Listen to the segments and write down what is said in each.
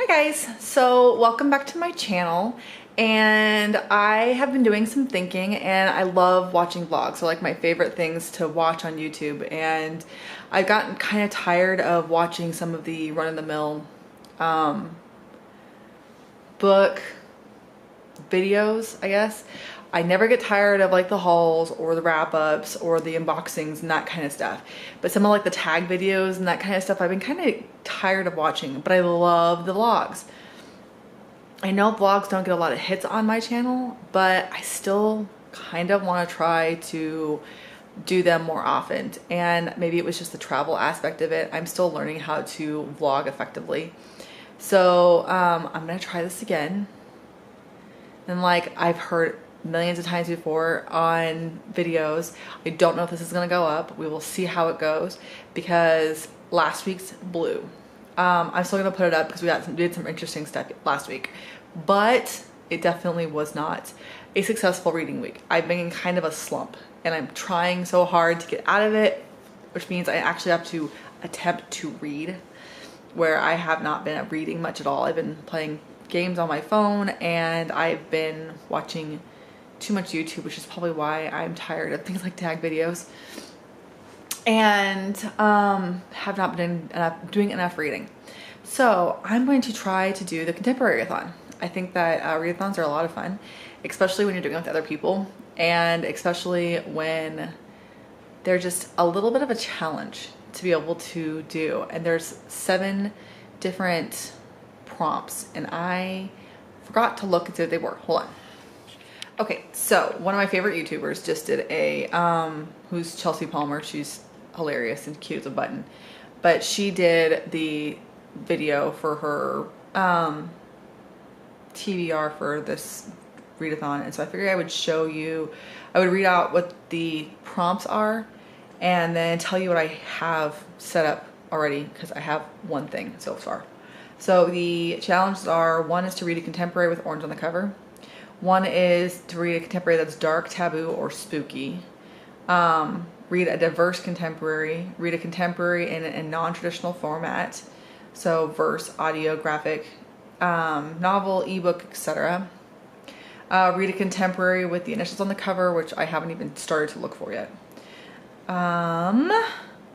Guys, so welcome back to my channel, and I have been doing some thinking and I love watching vlogs. They're like my favorite things to watch on YouTube, and I've gotten kind of tired of watching some of the run-of-the-mill book videos, I guess. I never get tired of like the hauls or the wrap-ups or the unboxings and that kind of stuff. But some of like the tag videos and that kind of stuff I've been kind of tired of watching, but I love the vlogs. I know vlogs don't get a lot of hits on my channel, but I still kind of want to try to do them more often. And maybe it was just the travel aspect of it. I'm still learning how to vlog effectively. So I'm gonna try this again. And like I've heard millions of times before on videos, I don't know if this is gonna go up. We will see how it goes because last week's blew. I'm still gonna put it up because we did some interesting stuff last week, but it definitely was not a successful reading week. I've been in kind of a slump and I'm trying so hard to get out of it, which means I actually have to attempt to read, where I have not been reading much at all. I've been playing games on my phone and I've been watching too much YouTube, which is probably why I'm tired of things like tag videos, and have not been doing enough reading. So I'm going to try to do the Contemporary-A-Thon. I think that readathons are a lot of fun, especially when you're doing it with other people, and especially when they're just a little bit of a challenge to be able to do. And there's 7 different prompts and I forgot to look and see what they were. Hold on. Okay, so one of my favorite YouTubers just did a, who's Chelsea Palmer. She's hilarious and cute as a button. But she did the video for her TBR for this readathon. And so I figured I would show you, I would read out what the prompts are and then tell you what I have set up already, because I have one thing so far. So the challenges are: 1 is to read a contemporary with orange on the cover. 1 is to read a contemporary that's dark, taboo, or spooky. Read a diverse contemporary. Read a contemporary in a non-traditional format. So verse, audio, graphic, novel, ebook, etc. Read a contemporary with the initials on the cover, which I haven't even started to look for yet. And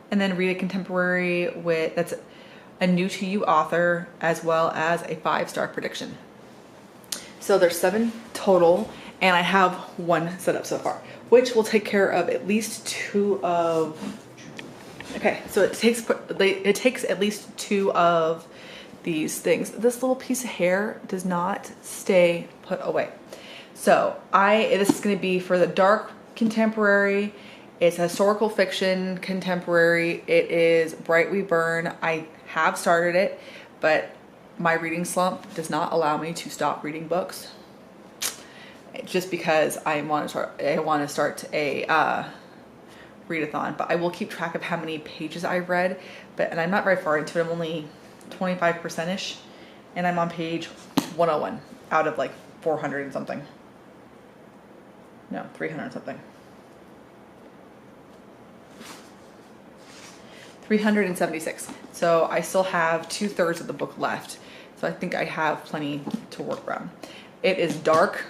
then read a contemporary that's a new to you author, as well as a 5-star prediction. So there's 7 total, and I have 1 set up so far, which will take care of at least 2 of, okay, so it takes at least 2 of these things. This little piece of hair does not stay put away. So this is going to be for the dark contemporary. It's a historical fiction contemporary. It is Bright We Burn. I have started it, but my reading slump does not allow me to stop reading books, just because I want to start a readathon. But I will keep track of how many pages I've read, and I'm not very far into it. I'm only 25%ish, and I'm on page 101 out of like 400 and something. No, 300 and something. 376. So I still have 2/3 of the book left. So I think I have plenty to work around. It is dark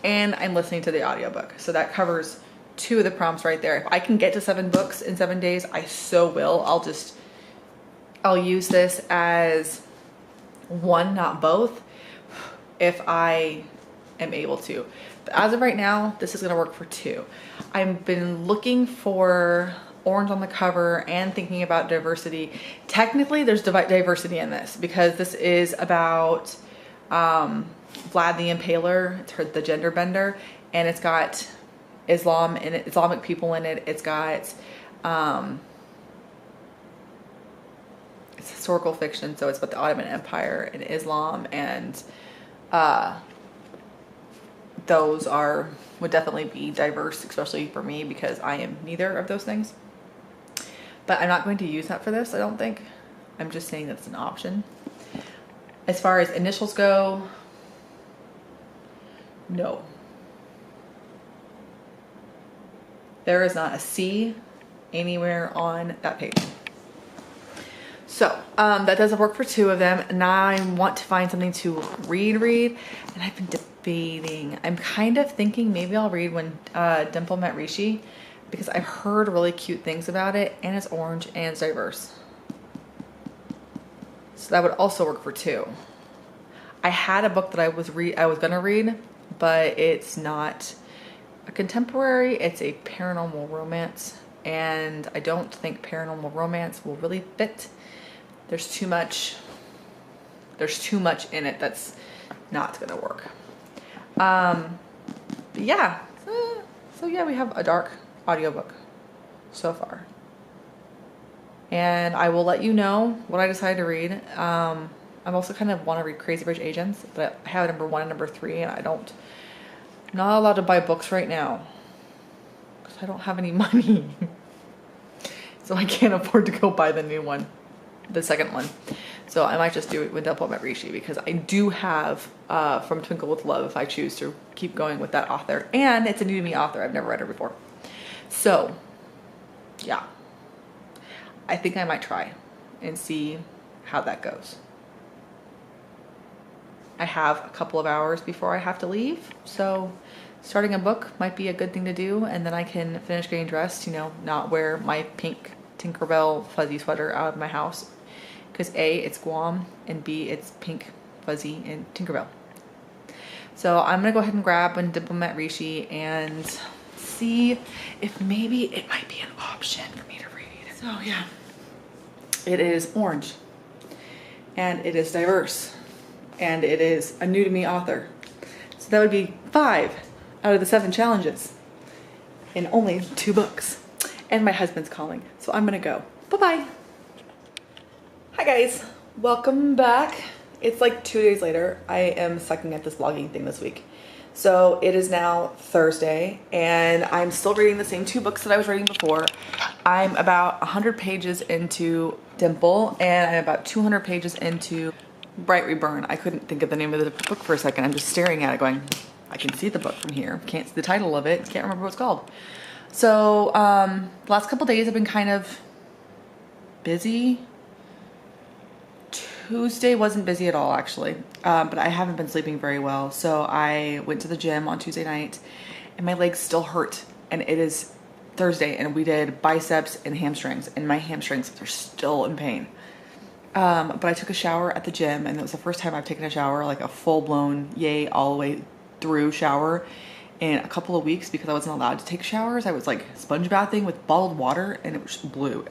and I'm listening to the audiobook. So that covers 2 of the prompts right there. If I can get to 7 books in 7 days, I so will. I'll use this as 1, not both, if I am able to. But as of right now, this is gonna work for 2. I've been looking for orange on the cover and thinking about diversity. Technically there's diversity in this because this is about Vlad the Impaler. It's the gender bender, and it's got Islam in it, Islamic people in it. It's got it's historical fiction, so it's about the Ottoman Empire and Islam, and those would definitely be diverse, especially for me because I am neither of those things. But I'm not going to use that for this, I don't think. I'm just saying that's an option. As far as initials go, no. There is not a C anywhere on that page. So that doesn't work for 2 of them. Now I want to find something to read, and I've been debating. I'm kind of thinking maybe I'll read When Dimple Met Rishi, because I've heard really cute things about it, and it's orange and it's diverse. So that would also work for 2. I had a book that I was gonna read, but it's not a contemporary, it's a paranormal romance, and I don't think paranormal romance will really fit. There's too much in it that's not gonna work. But yeah, so yeah, we have a dark audiobook so far. And I will let you know what I decide to read. I'm also kind of want to read Crazy Rich Asians, but I have number 1 and number 3, and I'm not allowed to buy books right now because I don't have any money. So I can't afford to go buy the new one, the second one. So I might just do it with Dimple Met Rishi, because I do have From Twinkle with Love if I choose to keep going with that author. And it's a new to me author. I've never read her before. So yeah, I think I might try and see how that goes. I have a couple of hours before I have to leave, so starting a book might be a good thing to do, and then I can finish getting dressed, you know, not wear my pink Tinkerbell fuzzy sweater out of my house, because A, it's Guam, and B, it's pink, fuzzy, and Tinkerbell. So I'm gonna go ahead and grab When Dimple Met Rishi and see if maybe it might be an option for me to read. So yeah, it is orange, and it is diverse, and it is a new to me author. So that would be 5 out of the 7 challenges in only 2 books. And my husband's calling, so I'm gonna go. Bye-bye. Hi guys, welcome back. It's like 2 days later. I am sucking at this vlogging thing this week. So it is now Thursday, and I'm still reading the same 2 books that I was reading before. I'm about 100 pages into Dimple, and I'm about 200 pages into Bright Reburn. I couldn't think of the name of the book for a second. I'm just staring at it going, I can see the book from here. Can't see the title of it. Can't remember what it's called. So the last couple days I've been kind of busy. Tuesday wasn't busy at all, actually, but I haven't been sleeping very well. So I went to the gym on Tuesday night, and my legs still hurt. And it is Thursday, and we did biceps and hamstrings, and my hamstrings are still in pain. But I took a shower at the gym, and it was the first time I've taken a shower, like a full-blown yay all the way through shower in a couple of weeks, because I wasn't allowed to take showers. I was like sponge bathing with bottled water, and it was blue.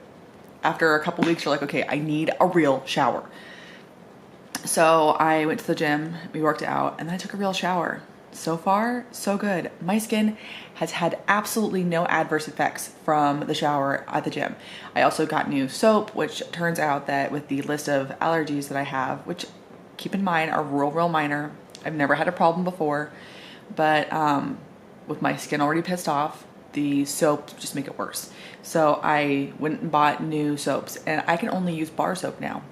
After a couple of weeks, you're like, okay, I need a real shower. So I went to the gym, we worked out, and then I took a real shower. So far, so good. My skin has had absolutely no adverse effects from the shower at the gym. I also got new soap, which turns out that with the list of allergies that I have, which keep in mind are real minor. I've never had a problem before, but with my skin already pissed off, the soap just make it worse. So I went and bought new soaps, and I can only use bar soap now,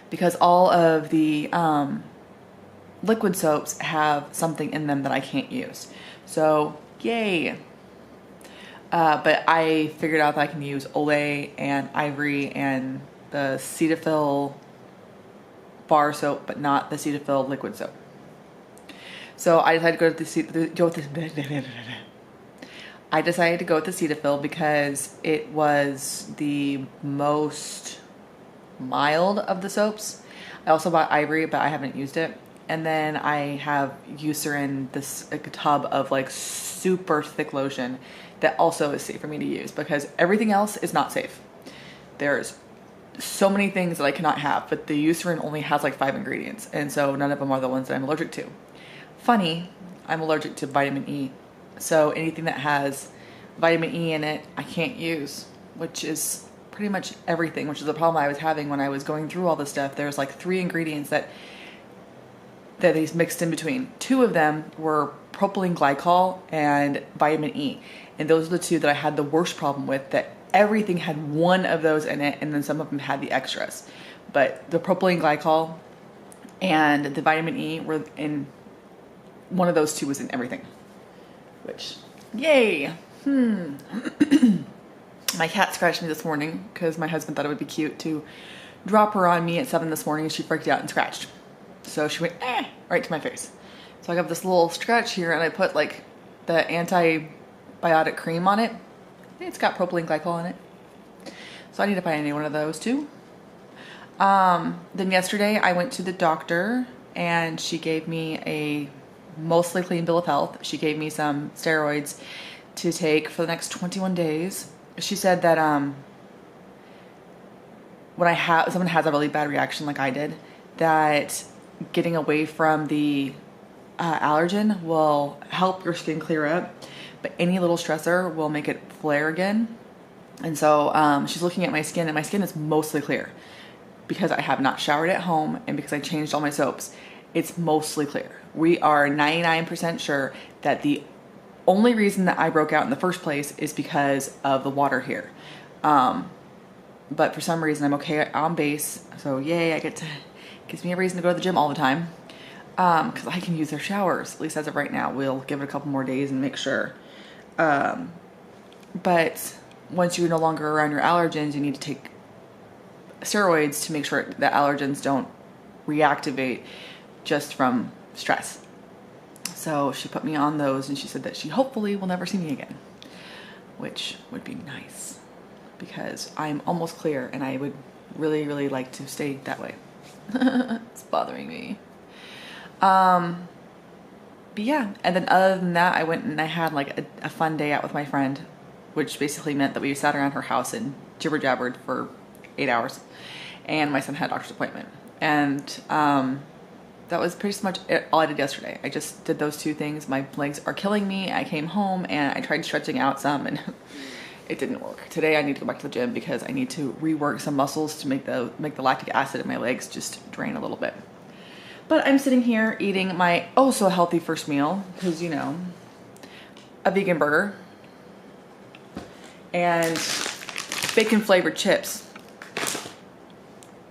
because all of the liquid soaps have something in them that I can't use. So yay. But I figured out that I can use Olay and Ivory and the Cetaphil bar soap, but not the Cetaphil liquid soap. So I decided to go with I decided to go with the Cetaphil because it was the most mild of the soaps. I also bought Ivory, but I haven't used it. And then I have Eucerin, this like, tub of like super thick lotion that also is safe for me to use, because everything else is not safe. There's so many things that I cannot have, but the Eucerin only has like 5 ingredients, and so none of them are the ones that I'm allergic to. Funny, I'm allergic to vitamin E. So anything that has vitamin E in it, I can't use, which is pretty much everything, which is the problem I was having when I was going through all this stuff. There's like 3 ingredients that they mixed in between. 2 of them were propylene glycol and vitamin E. And those are the 2 that I had the worst problem with, that everything had 1 of those in it, and then some of them had the extras. But the propylene glycol and the vitamin E were in, one of those 2 was in everything. Which, yay. My cat scratched me this morning because my husband thought it would be cute to dropper on me at 7 this morning and she freaked out and scratched. So she went right to my face. So I got this little scratch here and I put like the antibiotic cream on it. It's got propylene glycol in it. So I need to buy any one of those too. Then yesterday I went to the doctor and she gave me a mostly clean bill of health. She gave me some steroids to take for the next 21 days. She said that when someone has a really bad reaction like I did, that getting away from the allergen will help your skin clear up, but any little stressor will make it flare again. And so she's looking at my skin, and my skin is mostly clear because I have not showered at home and because I changed all my soaps. It's mostly clear. We are 99% sure that the only reason that I broke out in the first place is because of the water here. But for some reason I'm okay on base. So yay, gives me a reason to go to the gym all the time. Cause I can use their showers, at least as of right now. We'll give it a couple more days and make sure. But once you're no longer around your allergens, you need to take steroids to make sure that allergens don't reactivate just from stress. So she put me on those and she said that she hopefully will never see me again, which would be nice because I'm almost clear and I would really, really like to stay that way. It's bothering me. But yeah, and then other than that, I went and I had like a fun day out with my friend, which basically meant that we sat around her house and jibber jabbered for 8 hours, and my son had a doctor's appointment. And that was pretty much all I did yesterday. I just did those two things. My legs are killing me. I came home and I tried stretching out some and it didn't work. Today I need to go back to the gym because I need to rework some muscles to make the lactic acid in my legs just drain a little bit. But I'm sitting here eating my oh so healthy first meal because, you know, a vegan burger and bacon flavored chips.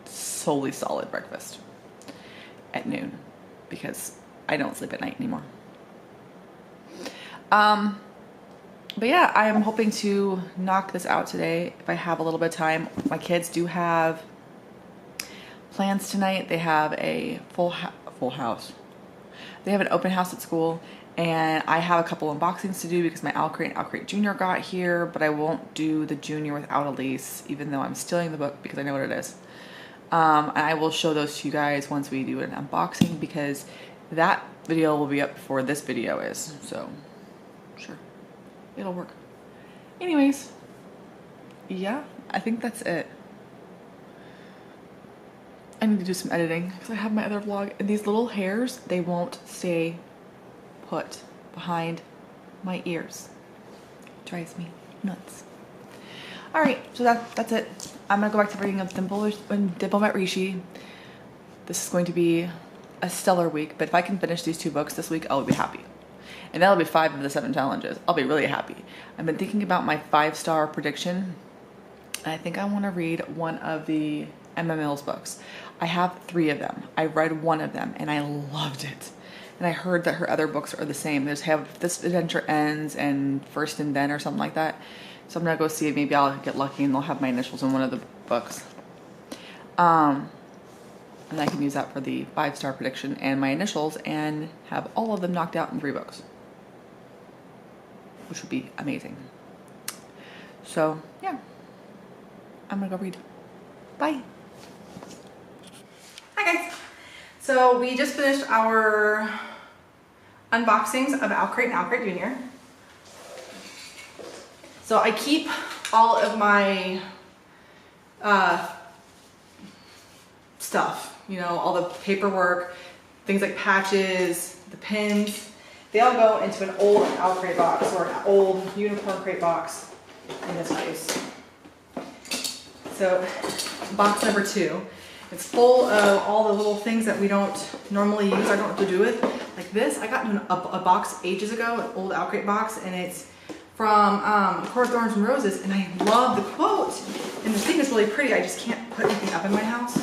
Solely solid breakfast at noon because I don't sleep at night anymore. But yeah, I am hoping to knock this out today if I have a little bit of time. My kids do have plans tonight. They have a full house. They have an open house at school, and I have a couple unboxings to do because my Alcrate and Alcrate Junior got here, but I won't do the Junior without Elise, even though I'm stealing the book because I know what it is. And I will show those to you guys once we do an unboxing because that video will be up before this video is. So, sure, it'll work. Anyways, yeah, I think that's it. I need to do some editing because I have my other vlog and these little hairs, they won't stay put behind my ears. It drives me nuts. All right, so that's it. I'm gonna go back to reading of Dimple Met Rishi. This is going to be a stellar week, but if I can finish these 2 books this week, I'll be happy. And that'll be 5 of the 7 challenges. I'll be really happy. I've been thinking about my 5-star prediction. And I think I wanna read one of the Emma Mills books. I have 3 of them. I read one of them and I loved it. And I heard that her other books are the same. There's have This Adventure Ends and First and Then or something like that. So I'm gonna go see if maybe I'll get lucky and they'll have my initials in one of the books. And I can use that for the 5-star prediction and my initials and have all of them knocked out in 3 books, which would be amazing. So yeah, I'm gonna go read. Bye. Hi guys. So we just finished our unboxings of Alcrate and Alcrate Junior. So I keep all of my stuff, you know, all the paperwork, things like patches, the pins, they all go into an old Alcrate box or an old unicorn crate box in this case. So box number 2, it's full of all the little things that we don't normally use, I don't know what to do with. Like this, I got a box ages ago, an old Alcrate box, and it's from Core Thorns and Roses, and I love the quote. And the thing is really pretty, I just can't put anything up in my house.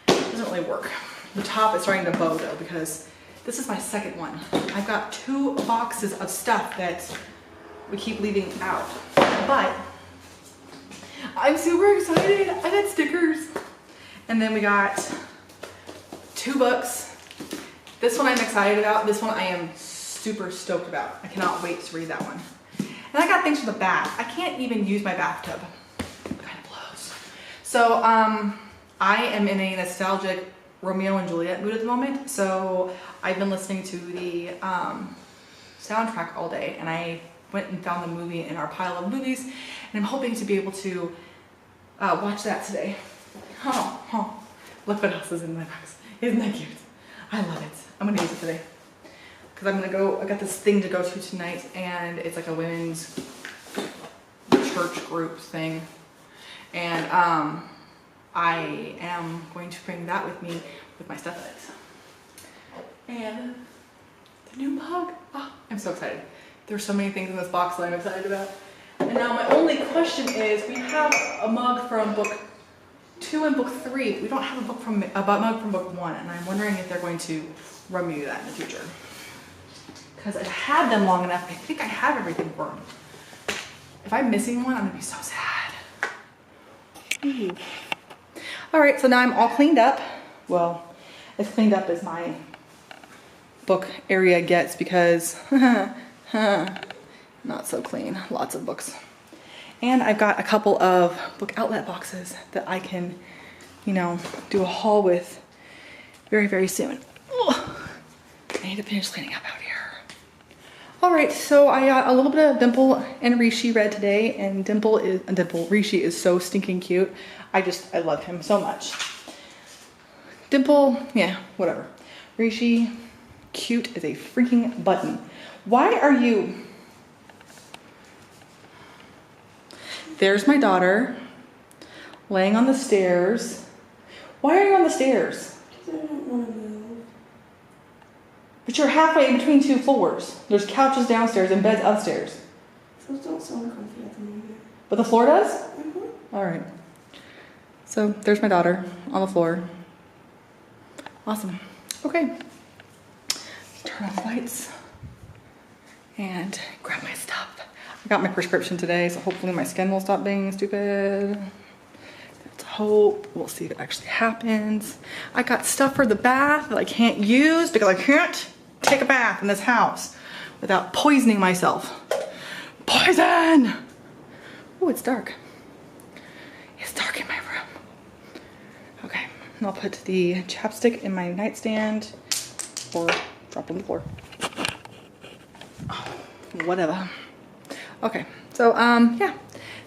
It doesn't really work. The top is starting to bow though, because this is my 2nd one. I've got 2 boxes of stuff that we keep leaving out. But I'm super excited. I got stickers. And then we got 2 books. This one I'm excited about. This one I am super stoked about. I cannot wait to read that one. And I got things for the bath. I can't even use my bathtub. It kind of blows. So I am in a nostalgic Romeo and Juliet mood at the moment. So I've been listening to the soundtrack all day, and I went and found the movie in our pile of movies, and I'm hoping to be able to watch that today. Oh, look what else is in my box. Isn't that cute? I love it. I'm gonna use it today. Because I'm gonna go, I got this thing to go to tonight, and it's like a women's church group thing. And I am going to bring that with me with my stuff in it. And the new mug. Oh, I'm so excited. There's so many things in this box that I'm excited about. And now my only question is, we have a mug from book 2 and book 3. We don't have a mug from book 1, and I'm wondering if they're going to run me that in the future. Because I've had them long enough. I think I have everything for them. If I'm missing one, I'm gonna be so sad. Ooh. All right, so now I'm all cleaned up. Well, as cleaned up as my book area gets, because not so clean, lots of books. And I've got a couple of book outlet boxes that I can, you know, do a haul with very, very soon. Ugh. I need to finish cleaning up out here. All right, so I got a little bit of Dimple and Rishi read today, and Rishi is so stinking cute. I love him so much. Dimple, yeah, whatever. Rishi, cute as a freaking button. Why are you? There's my daughter laying on the stairs. Why are you on the stairs? Because I don't want to move. But you're halfway in between 2 floors. There's couches downstairs and beds upstairs. Those don't sound comfy at the moment. But the floor does? Mm-hmm. All right. So there's my daughter on the floor. Awesome. Okay. Turn off lights and grab my stuff. I got my prescription today, so hopefully my skin will stop being stupid. Let's hope. We'll see if it actually happens. I got stuff for the bath that I can't use because I can't take a bath in this house without poisoning myself. Poison! Oh, it's dark. It's dark in my room. Okay, and I'll put the chapstick in my nightstand or drop it on the floor. Oh, whatever. Okay, so yeah,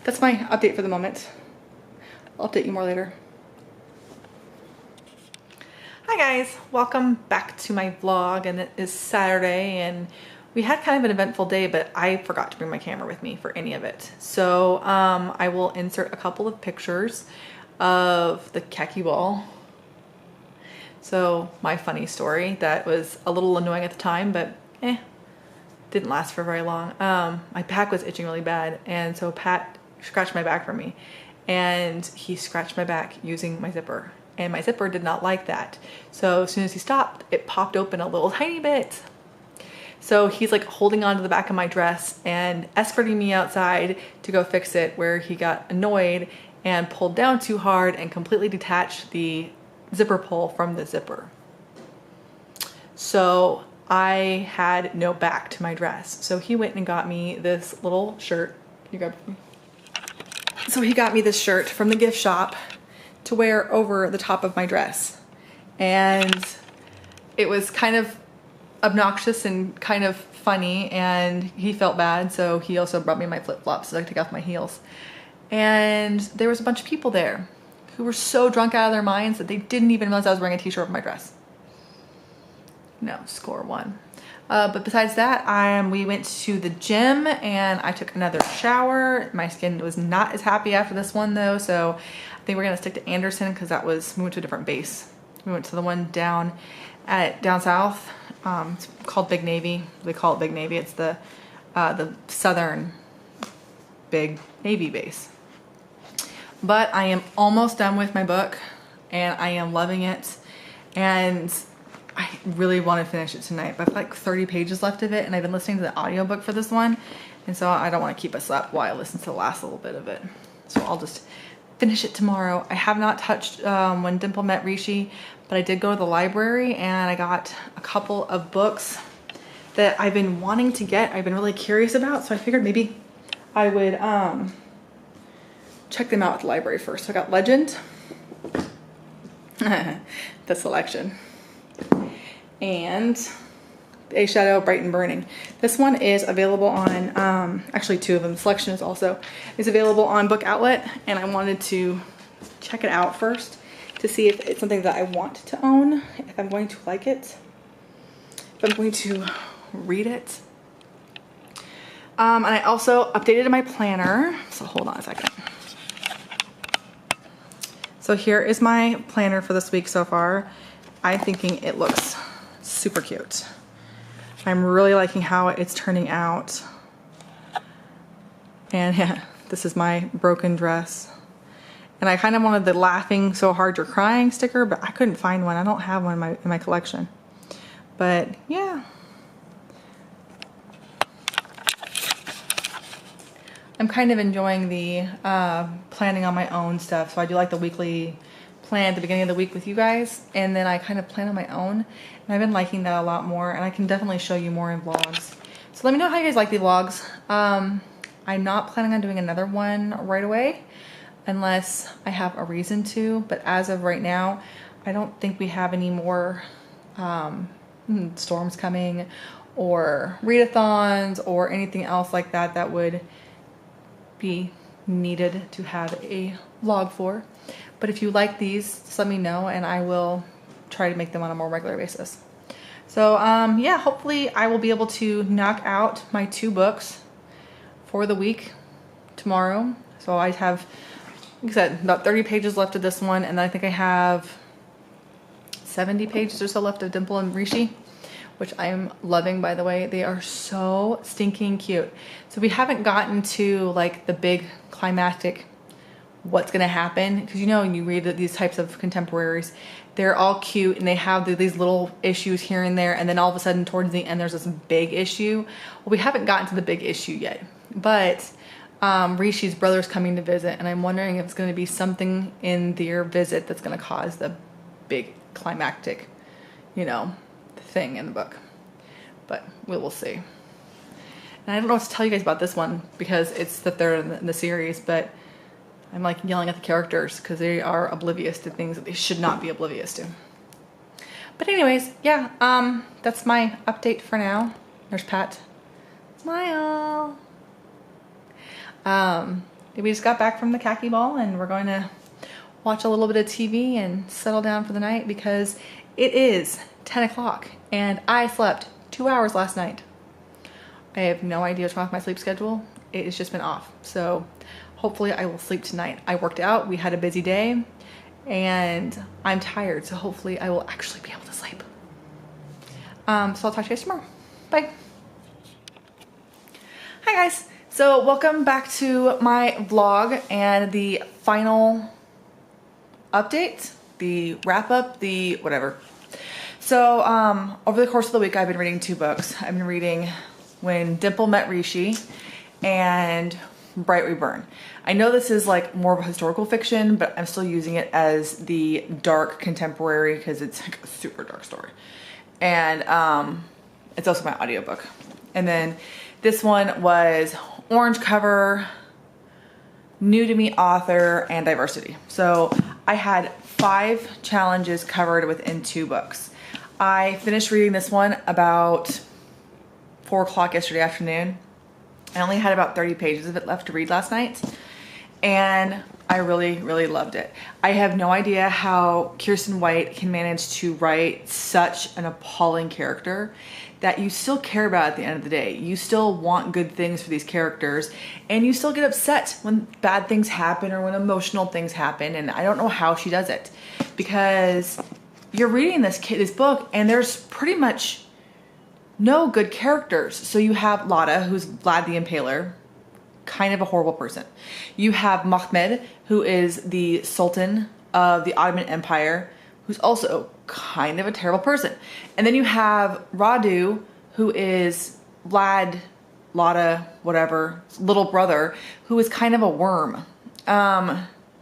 that's my update for the moment. I'll update you more later. Hi guys, welcome back to my vlog, and it is Saturday, and we had kind of an eventful day, but I forgot to bring my camera with me for any of it. So I will insert a couple of pictures of the khaki ball. So my funny story that was a little annoying at the time, but didn't last for very long. My back was itching really bad, and so Pat scratched my back for me, and he scratched my back using my zipper, and my zipper did not like that. So as soon as he stopped, it popped open a little tiny bit. So he's like holding on to the back of my dress and escorting me outside to go fix it, where he got annoyed and pulled down too hard and completely detached the zipper pull from the zipper. So I had no back to my dress. So he went and got me this little shirt. Can you grab it for me? So he got me this shirt from the gift shop to wear over the top of my dress. And it was kind of obnoxious and kind of funny, and he felt bad, so he also brought me my flip-flops so I could take off my heels. And there was a bunch of people there who were so drunk out of their minds that they didn't even realize I was wearing a t-shirt over my dress. No, score 1. But besides that, we went to the gym and I took another shower. My skin was not as happy after this one though, so I think we're gonna stick to Anderson because we went to a different base. We went to the one down south. It's called Big Navy. They call it Big Navy. It's the southern Big Navy base. But I am almost done with my book and I am loving it. And I really want to finish it tonight, but I have like 30 pages left of it, and I've been listening to the audiobook for this one, and so I don't want to keep us up while I listen to the last little bit of it. So I'll just finish it tomorrow. I have not touched When Dimple Met Rishi, but I did go to the library and I got a couple of books that I've been wanting to get. I've been really curious about, so I figured maybe I would check them out at the library first. So I got Legend, the selection, and A Shadow, Bright and Burning. This one is available on, actually two of them, the selection is available on Book Outlet, and I wanted to check it out first to see if it's something that I want to own, if I'm going to like it, if I'm going to read it. And I also updated my planner, so hold on a second. So here is my planner for this week so far. I'm thinking it looks super cute. I'm really liking how it's turning out. And yeah, this is my broken dress. And I kind of wanted the laughing so hard you're crying sticker, but I couldn't find one. I don't have one in my collection. But yeah. I'm kind of enjoying the planning on my own stuff. So I do like the weekly plan at the beginning of the week with you guys, and then I kind of plan on my own. And I've been liking that a lot more, and I can definitely show you more in vlogs. So let me know how you guys like the vlogs. I'm not planning on doing another one right away unless I have a reason to, but as of right now, I don't think we have any more storms coming or readathons or anything else like that that would be needed to have a vlog for. But if you like these, just let me know and I will try to make them on a more regular basis. So yeah, hopefully I will be able to knock out my 2 books for the week tomorrow. So I have, like I said, about 30 pages left of this one, and I think I have 70 pages or so left of Dimple and Rishi, which I'm loving, by the way. They are so stinking cute. So we haven't gotten to like the big climactic what's gonna happen, because you know when you read these types of contemporaries, they're all cute and they have these little issues here and there, and then all of a sudden towards the end there's this big issue. Well, we haven't gotten to the big issue yet, but Rishi's brother's coming to visit, and I'm wondering if it's going to be something in their visit that's going to cause the big climactic, you know, thing in the book. But we will see. And I don't know what to tell you guys about this one because it's the third in the series, but I'm like yelling at the characters because they are oblivious to things that they should not be oblivious to. But anyways, yeah, that's my update for now. There's Pat. Smile. We just got back from the khaki ball and we're going to watch a little bit of TV and settle down for the night because it is 10 o'clock and I slept 2 hours last night. I have no idea what's wrong with my sleep schedule. It has just been off. So hopefully I will sleep tonight. I worked out, we had a busy day, and I'm tired. So hopefully I will actually be able to sleep. So I'll talk to you guys tomorrow. Bye. Hi guys. So welcome back to my vlog and the final update, the wrap up, the whatever. So over the course of the week, I've been reading 2 books. I've been reading When Dimple Met Rishi and Bright Reburn. I know this is like more of a historical fiction, but I'm still using it as the dark contemporary because it's like a super dark story. And it's also my audiobook. And then this one was orange cover, new to me author, and diversity. So I had 5 challenges covered within 2 books. I finished reading this one about 4 o'clock yesterday afternoon. I only had about 30 pages of it left to read last night, and I really, really loved it. I have no idea how Kiersten White can manage to write such an appalling character that you still care about at the end of the day. You still want good things for these characters, and you still get upset when bad things happen or when emotional things happen, and I don't know how she does it, because you're reading this book and there's pretty much no good characters. So you have Lada, who's Vlad the Impaler, kind of a horrible person. You have Mahmed, who is the Sultan of the Ottoman Empire, who's also kind of a terrible person. And then you have Radu, who is Vlad, Lada, whatever, little brother, who is kind of a worm.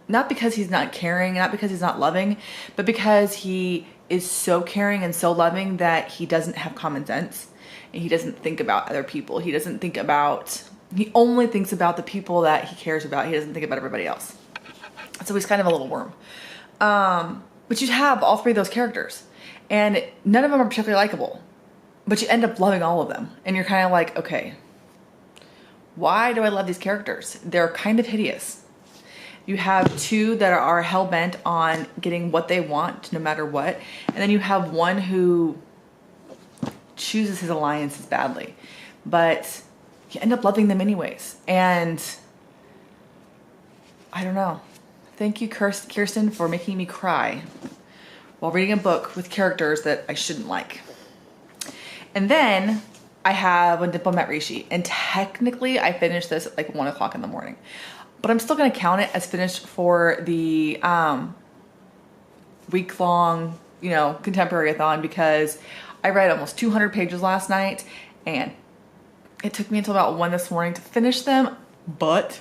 not because he's not caring, not because he's not loving, but because he is so caring and so loving that he doesn't have common sense and he doesn't think about other people. He only thinks about the people that he cares about. He doesn't think about everybody else. So he's kind of a little worm. But you have all three of those characters and none of them are particularly likable, but you end up loving all of them. And you're kind of like, okay, why do I love these characters? They're kind of hideous. You have two that are hell-bent on getting what they want no matter what. And then you have one who chooses his alliances badly, but you end up loving them anyways. And I don't know. Thank you, Kirsten, for making me cry while reading a book with characters that I shouldn't like. And then I have When Dimple Met Rishi, and technically I finished this at like 1 o'clock in the morning, but I'm still going to count it as finished for the week-long, Contemporary-A-Thon, because I read almost 200 pages last night, and it took me until about 1 this morning to finish them, but,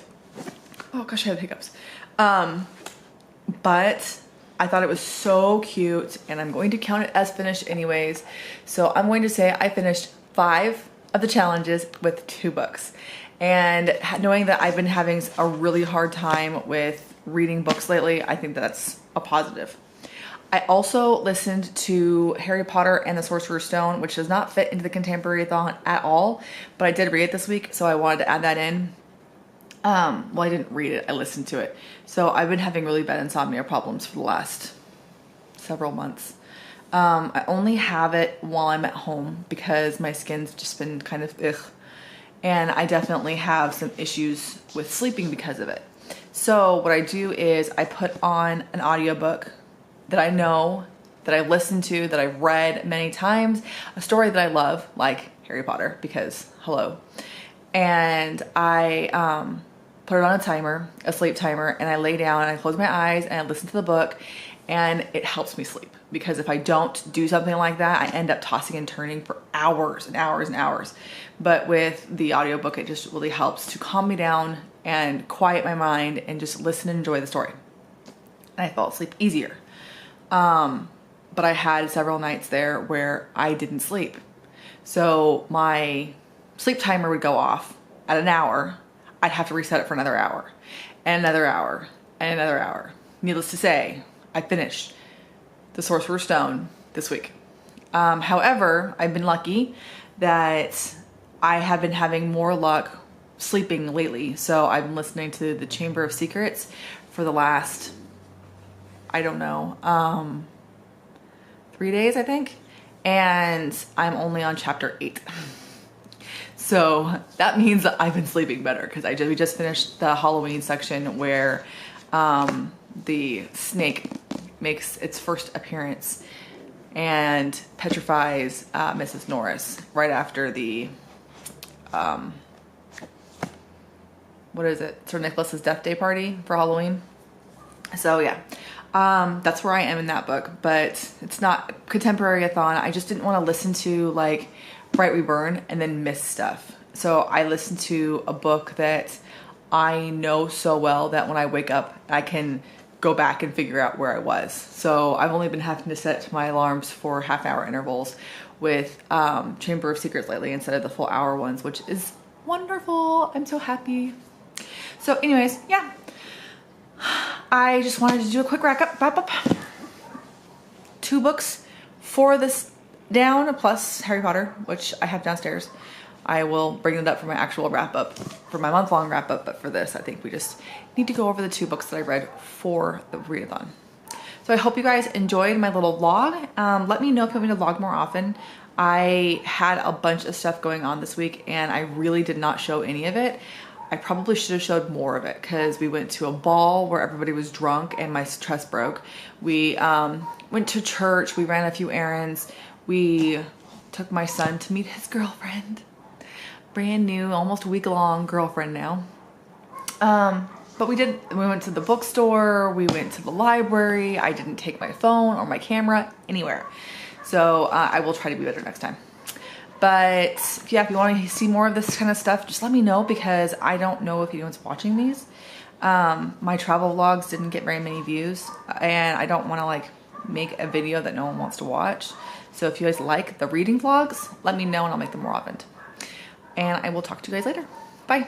oh gosh, I had hiccups. But I thought it was so cute, and I'm going to count it as finished anyways. So I'm going to say I finished 5 of the challenges with 2 books. And knowing that I've been having a really hard time with reading books lately, I think that's a positive. I also listened to Harry Potter and the Sorcerer's Stone, which does not fit into the Contemporary-A-Thon at all, but I did read it this week, so I wanted to add that in. Well, I didn't read it, I listened to it. So I've been having really bad insomnia problems for the last several months. I only have it while I'm at home because my skin's just been kind of ugh. And I definitely have some issues with sleeping because of it. So what I do is I put on an audiobook that I know, that I've listened to, that I've read many times, a story that I love, like Harry Potter, because hello. And I put it on a timer, a sleep timer, and I lay down and I close my eyes and I listen to the book, and it helps me sleep. Because if I don't do something like that, I end up tossing and turning for hours and hours and hours. But with the audiobook, it just really helps to calm me down and quiet my mind and just listen and enjoy the story. And I fell asleep easier. But I had several nights there where I didn't sleep. So my sleep timer would go off at an hour. I'd have to reset it for another hour and another hour and another hour. Needless to say, I finished the Sorcerer's Stone this week. However, I've been lucky that I have been having more luck sleeping lately. So I've been listening to the Chamber of Secrets for the last, I don't know, 3 days, I think. And I'm only on chapter 8. So that means that I've been sleeping better because we just finished the Halloween section where the snake makes its first appearance and petrifies Mrs. Norris right after the, what is it? Sir Nicholas's death day party for Halloween. So yeah, that's where I am in that book, but it's not Contemporary-A-Thon. I just didn't want to listen to like Bright We Burn and then miss stuff. So I listened to a book that I know so well that when I wake up, I can go back and figure out where I was. So I've only been having to set my alarms for half-hour intervals with Chamber of Secrets lately instead of the full hour ones, which is wonderful. I'm so happy. So anyways, yeah. I just wanted to do a quick wrap up. 2 books for this down, plus Harry Potter, which I have downstairs. I will bring it up for my actual wrap up, for my month-long wrap up, but for this, I think we just need to go over the 2 books that I read for the readathon. So I hope you guys enjoyed my little vlog. Let me know if you want me to vlog more often. I had a bunch of stuff going on this week and I really did not show any of it. I probably should have showed more of it because we went to a ball where everybody was drunk and my trust broke. We went to church, we ran a few errands. We took my son to meet his girlfriend. Brand new, almost a week-long girlfriend now. But we went to the bookstore, we went to the library. I didn't take my phone or my camera anywhere. So I will try to be better next time. But yeah, if you want to see more of this kind of stuff, just let me know because I don't know if anyone's watching these. My travel vlogs didn't get very many views, and I don't want to like make a video that no one wants to watch. So if you guys like the reading vlogs, let me know and I'll make them more often. And I will talk to you guys later. Bye.